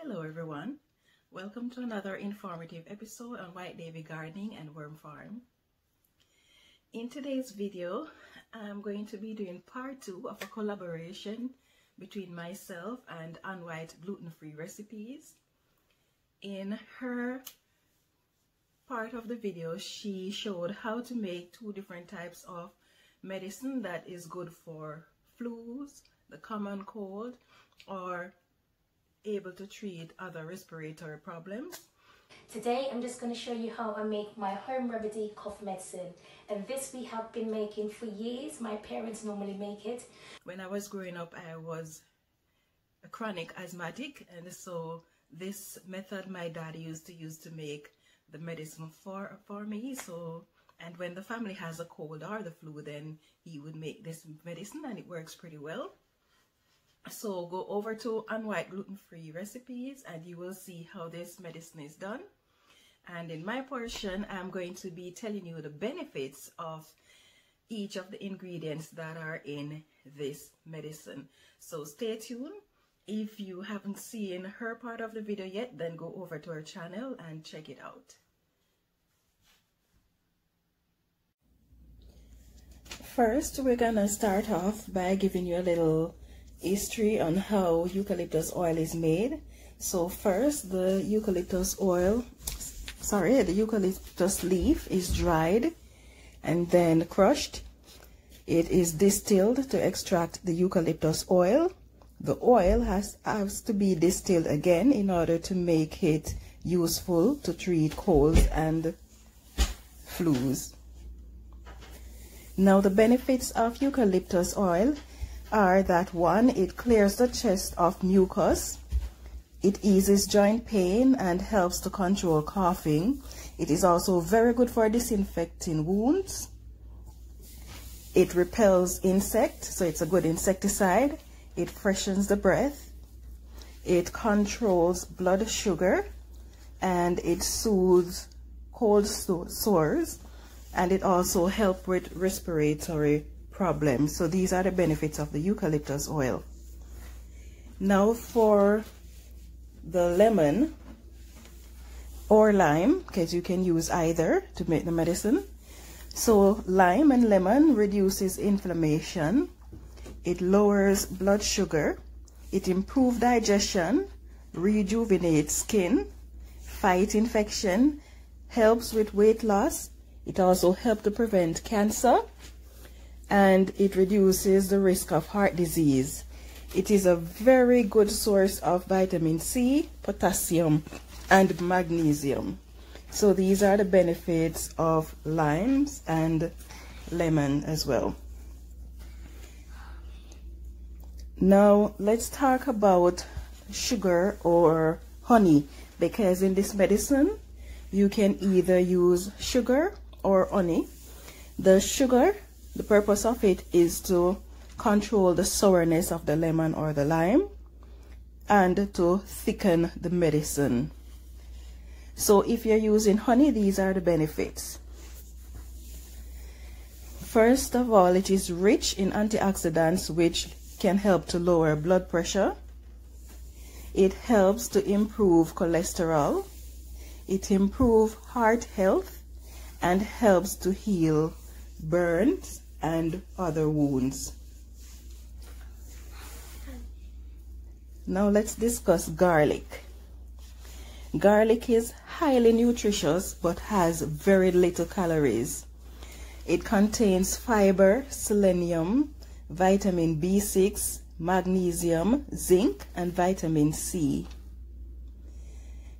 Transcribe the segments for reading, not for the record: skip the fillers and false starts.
Hello everyone, welcome to another informative episode on Whytedavy gardening and worm farm. In today's video, I'm going to be doing part 2 of a collaboration between myself and Whyte gluten-free recipes. In her part of the video, she showed how to make 2 different types of medicine that is good for flus, the common cold, or able to treat other respiratory problems. Today I'm just going to show you how I make my home remedy cough medicine, and this we have been making for years. My parents normally make it. When I was growing up, I was a chronic asthmatic, and so this method my dad used to make the medicine for me. And when the family has a cold or the flu, then he would make this medicine and it works pretty well. So go over to Whyte gluten-free recipes and you will see how this medicine is done. And in my portion, I'm going to be telling you the benefits of each of the ingredients that are in this medicine. So stay tuned. If you haven't seen her part of the video yet, then go over to her channel and check it out. First, we're gonna start off by giving you a little history on how eucalyptus oil is made. So first, the eucalyptus leaf is dried and then crushed. It is distilled to extract the eucalyptus oil. The oil has to be distilled again in order to make it useful to treat colds and flus. Now, the benefits of eucalyptus oil are that 1, it clears the chest of mucus, it eases joint pain and helps to control coughing. It is also very good for disinfecting wounds. It repels insects, so it's a good insecticide. It freshens the breath. It controls blood sugar and it soothes cold sores, and it also helps with respiratory problems. So these are the benefits of the eucalyptus oil. Now for the lemon or lime, because you can use either to make the medicine. So lime and lemon reduces inflammation, it lowers blood sugar, it improves digestion, rejuvenates skin, fights infection, helps with weight loss. It also helps to prevent cancer, and it reduces the risk of heart disease. It is a very good source of vitamin C, potassium, and magnesium. So these are the benefits of limes and lemon as well. Now let's talk about sugar or honey, because in this medicine you can either use sugar or honey. The sugar, the purpose of it is to control the sourness of the lemon or the lime and to thicken the medicine. So if you're using honey, these are the benefits. First of all, it is rich in antioxidants which can help to lower blood pressure. It helps to improve cholesterol. It improves heart health and helps to heal burns and other wounds. Now let's discuss garlic. Garlic is highly nutritious but has very little calories. It contains fiber, selenium, vitamin B6, magnesium, zinc, and vitamin C.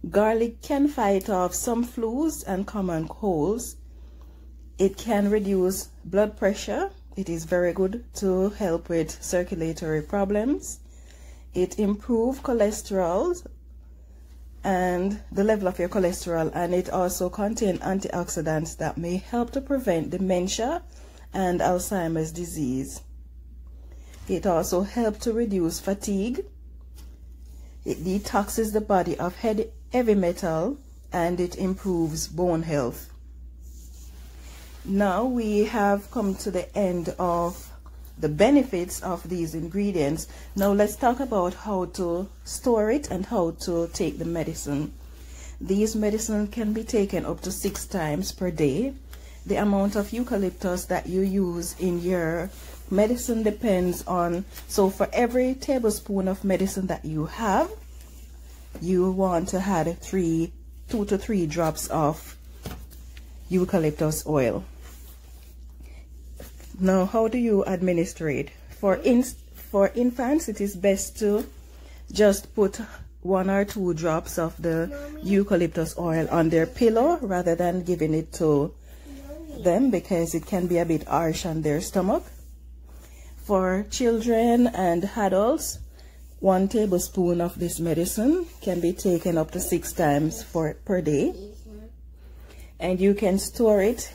Garlic can fight off some flus and common colds. It can reduce blood pressure. It is very good to help with circulatory problems. It improves cholesterol and the level of your cholesterol, and it also contains antioxidants that may help to prevent dementia and Alzheimer's disease. It also helps to reduce fatigue. It detoxes the body of heavy metal and it improves bone health. Now we have come to the end of the benefits of these ingredients. Now let's talk about how to store it and how to take the medicine. These medicine can be taken up to 6 times per day. The amount of eucalyptus that you use in your medicine depends on, so for every tablespoon of medicine that you have, you want to add 2 to 3 drops of eucalyptus oil. Now, how do you administer it? For infants, it is best to just put 1 or 2 drops of the eucalyptus oil on their pillow rather than giving it to them, because it can be a bit harsh on their stomach. For children and adults, 1 tablespoon of this medicine can be taken up to 6 times per day. And you can store it.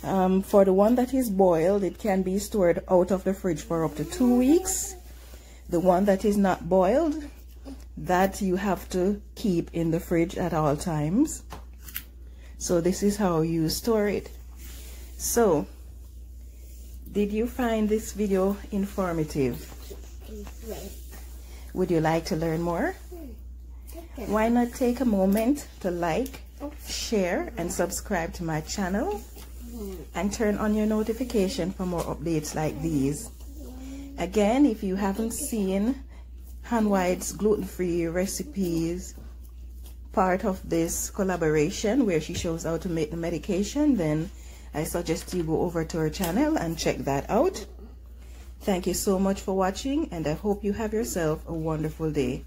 For the one that is boiled, it can be stored out of the fridge for up to 2 weeks. The one that is not boiled, that you have to keep in the fridge at all times. So this is how you store it. So, did you find this video informative? Would you like to learn more? Why not take a moment to like, share, and subscribe to my channel? And turn on your notification for more updates like these. Again, if you haven't seen Whyte's gluten-free recipes part of this collaboration where she shows how to make the medication, then I suggest you go over to her channel and check that out. Thank you so much for watching, and I hope you have yourself a wonderful day.